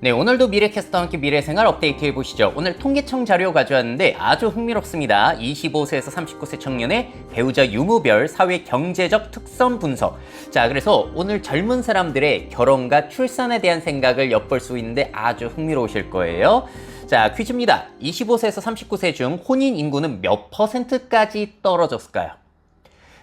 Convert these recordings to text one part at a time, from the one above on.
네, 오늘도 미래캐스터와 함께 미래생활 업데이트 해보시죠. 오늘 통계청 자료 가져왔는데 아주 흥미롭습니다. 25세에서 39세 청년의 배우자 유무별 사회 경제적 특성 분석. 자, 그래서 오늘 젊은 사람들의 결혼과 출산에 대한 생각을 엿볼 수 있는데 아주 흥미로우실 거예요. 자, 퀴즈입니다. 25세에서 39세 중 혼인 인구는 몇 %까지 떨어졌을까요?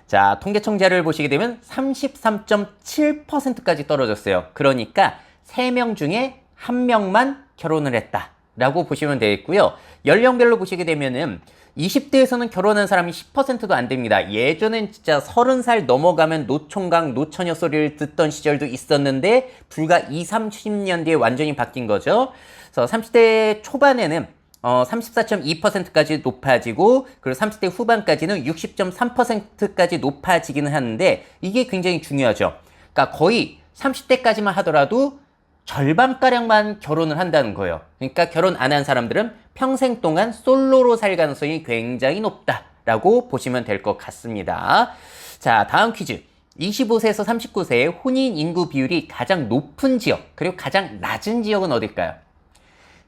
자, 통계청 자료를 보시게 되면 33.7%까지 떨어졌어요. 그러니까 3명 중에 1명만 결혼을 했다라고 보시면 되겠고요. 연령별로 보시게 되면은 20대에서는 결혼한 사람이 10%도 안 됩니다. 예전엔 진짜 30살 넘어가면 노총각, 노처녀 소리를 듣던 시절도 있었는데 불과 20, 30년 뒤에 완전히 바뀐 거죠. 그래서 30대 초반에는 34.2%까지 높아지고 그리고 30대 후반까지는 60.3%까지 높아지기는 하는데 이게 굉장히 중요하죠. 그러니까 거의 30대까지만 하더라도 절반가량만 결혼을 한다는 거예요. 그러니까 결혼 안 한 사람들은 평생 동안 솔로로 살 가능성이 굉장히 높다라고 보시면 될 것 같습니다. 자, 다음 퀴즈. 25세에서 39세의 혼인 인구 비율이 가장 높은 지역, 그리고 가장 낮은 지역은 어딜까요?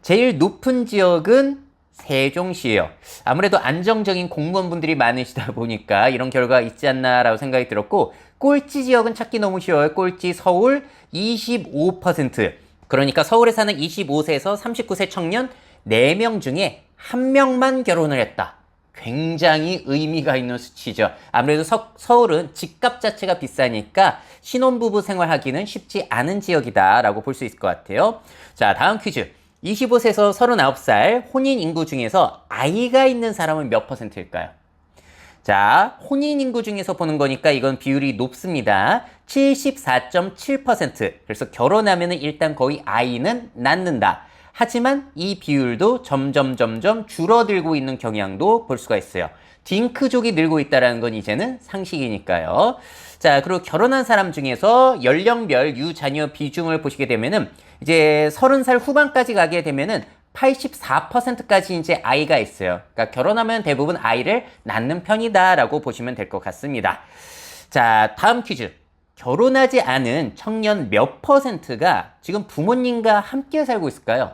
제일 높은 지역은 세종시예요. 아무래도 안정적인 공무원분들이 많으시다 보니까 이런 결과가 있지 않나라고 생각이 들었고, 꼴찌 지역은 찾기 너무 쉬워요. 꼴찌 서울 25%. 그러니까 서울에 사는 25세에서 39세 청년 4명 중에 1명만 결혼을 했다. 굉장히 의미가 있는 수치죠. 아무래도 서울은 집값 자체가 비싸니까 신혼부부 생활하기는 쉽지 않은 지역이다라고 볼 수 있을 것 같아요. 자, 다음 퀴즈. 25세에서 39살 혼인 인구 중에서 아이가 있는 사람은 몇 %일까요? 자, 혼인 인구 중에서 보는 거니까 이건 비율이 높습니다. 74.7%. 그래서 결혼하면 일단 거의 아이는 낳는다. 하지만 이 비율도 점점 줄어들고 있는 경향도 볼 수가 있어요. 딩크족이 늘고 있다는 건 이제는 상식이니까요. 자, 그리고 결혼한 사람 중에서 연령별 유자녀 비중을 보시게 되면은 이제 30살 후반까지 가게 되면은 84%까지 이제 아이가 있어요. 그러니까 결혼하면 대부분 아이를 낳는 편이다라고 보시면 될 것 같습니다. 자, 다음 퀴즈. 결혼하지 않은 청년 몇 %가 지금 부모님과 함께 살고 있을까요?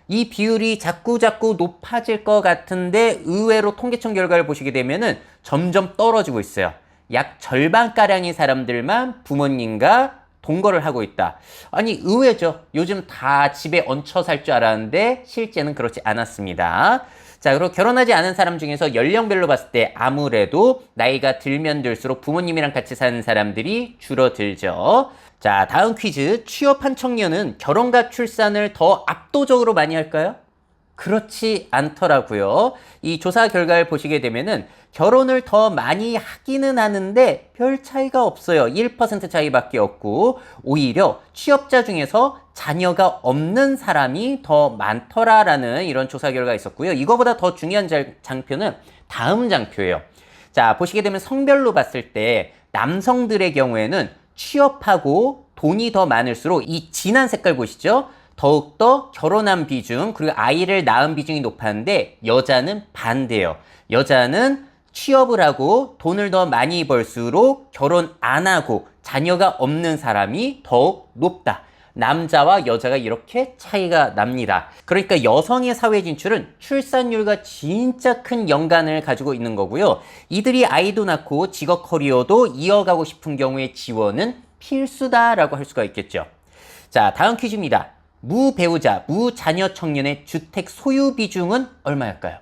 이 비율이 자꾸 높아질 것 같은데 의외로 통계청 결과를 보시게 되면은 점점 떨어지고 있어요. 약 절반가량의 사람들만 부모님과 동거를 하고 있다. 아니, 의외죠. 요즘 다 집에 얹혀 살 줄 알았는데 실제는 그렇지 않았습니다. 자, 그리고 결혼하지 않은 사람 중에서 연령별로 봤을 때 아무래도 나이가 들면 들수록 부모님이랑 같이 사는 사람들이 줄어들죠. 자, 다음 퀴즈. 취업한 청년은 결혼과 출산을 더 압도적으로 많이 할까요? 그렇지 않더라고요. 이 조사 결과를 보시게 되면은 결혼을 더 많이 하기는 하는데 별 차이가 없어요. 1% 차이밖에 없고 오히려 취업자 중에서 자녀가 없는 사람이 더 많더라라는 이런 조사 결과가 있었고요. 이거보다 더 중요한 장표는 다음 장표예요. 자, 보시게 되면 성별로 봤을 때 남성들의 경우에는 취업하고 돈이 더 많을수록 이 진한 색깔 보시죠? 더욱더 결혼한 비중 그리고 아이를 낳은 비중이 높았는데 여자는 반대예요. 여자는 취업을 하고 돈을 더 많이 벌수록 결혼 안 하고 자녀가 없는 사람이 더욱 높다. 남자와 여자가 이렇게 차이가 납니다. 그러니까 여성의 사회 진출은 출산율과 진짜 큰 연관을 가지고 있는 거고요. 이들이 아이도 낳고 직업 커리어도 이어가고 싶은 경우에 지원은 필수다라고 할 수가 있겠죠. 자, 다음 퀴즈입니다. 무배우자, 무자녀 청년의 주택 소유 비중은 얼마일까요?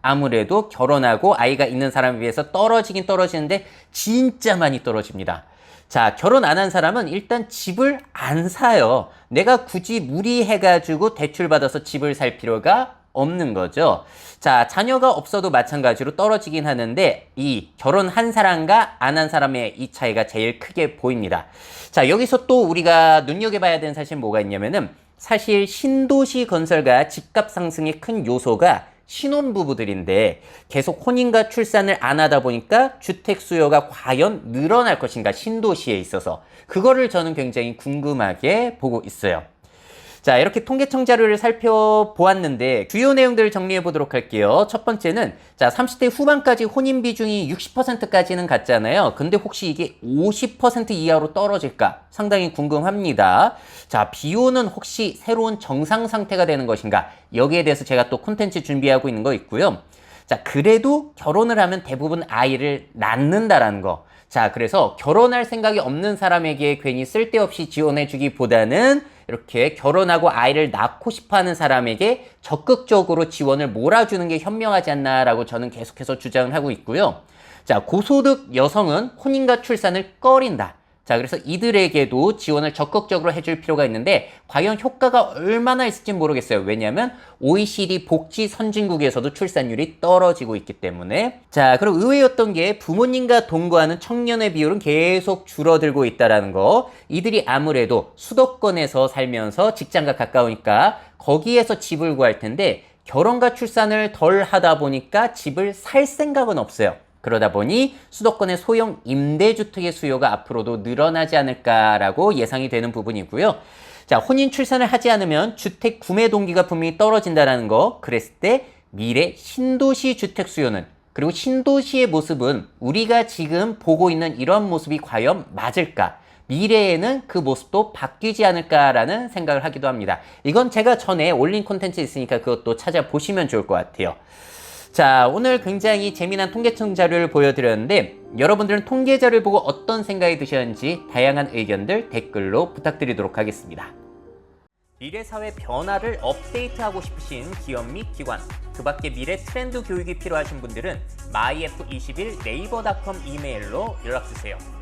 아무래도 결혼하고 아이가 있는 사람에 비해서 떨어지긴 떨어지는데 진짜 많이 떨어집니다. 자, 결혼 안 한 사람은 일단 집을 안 사요. 내가 굳이 무리해가지고 대출받아서 집을 살 필요가 없는 거죠. 자, 자녀가 없어도 마찬가지로 떨어지긴 하는데 이 결혼한 사람과 안 한 사람의 이 차이가 제일 크게 보입니다. 자, 여기서 또 우리가 눈여겨봐야 되는 사실은 뭐가 있냐면은 사실 신도시 건설과 집값 상승의 큰 요소가 신혼부부들인데 계속 혼인과 출산을 안 하다 보니까 주택 수요가 과연 늘어날 것인가 신도시에 있어서 그거를 저는 굉장히 궁금하게 보고 있어요. 자, 이렇게 통계청 자료를 살펴보았는데 주요 내용들을 정리해 보도록 할게요. 첫 번째는 자, 30대 후반까지 혼인 비중이 60%까지는 갔잖아요. 근데 혹시 이게 50% 이하로 떨어질까? 상당히 궁금합니다. 자, 비혼은 혹시 새로운 정상 상태가 되는 것인가? 여기에 대해서 제가 또 콘텐츠 준비하고 있는 거 있고요. 자, 그래도 결혼을 하면 대부분 아이를 낳는다라는 거. 자, 그래서 결혼할 생각이 없는 사람에게 괜히 쓸데없이 지원해주기보다는 이렇게 결혼하고 아이를 낳고 싶어하는 사람에게 적극적으로 지원을 몰아주는 게 현명하지 않나라고 저는 계속해서 주장을 하고 있고요. 자, 고소득 여성은 혼인과 출산을 꺼린다. 자, 그래서 이들에게도 지원을 적극적으로 해줄 필요가 있는데 과연 효과가 얼마나 있을지 모르겠어요. 왜냐하면 OECD 복지 선진국에서도 출산율이 떨어지고 있기 때문에. 자, 그리고 의외였던 게 부모님과 동거하는 청년의 비율은 계속 줄어들고 있다는 거. 이들이 아무래도 수도권에서 살면서 직장과 가까우니까 거기에서 집을 구할 텐데 결혼과 출산을 덜 하다 보니까 집을 살 생각은 없어요. 그러다 보니 수도권의 소형 임대주택의 수요가 앞으로도 늘어나지 않을까라고 예상이 되는 부분이고요. 자, 혼인 출산을 하지 않으면 주택 구매 동기가 분명히 떨어진다는 거. 그랬을 때 미래 신도시 주택 수요는, 그리고 신도시의 모습은 우리가 지금 보고 있는 이런 모습이 과연 맞을까? 미래에는 그 모습도 바뀌지 않을까라는 생각을 하기도 합니다. 이건 제가 전에 올린 콘텐츠 있으니까 그것도 찾아보시면 좋을 것 같아요. 자, 오늘 굉장히 재미난 통계청 자료를 보여드렸는데 여러분들은 통계 자료를 보고 어떤 생각이 드셨는지 다양한 의견들 댓글로 부탁드리도록 하겠습니다. 미래 사회 변화를 업데이트하고 싶으신 기업 및 기관, 그 밖에 미래 트렌드 교육이 필요하신 분들은 myf21 네이버닷컴 이메일로 연락주세요.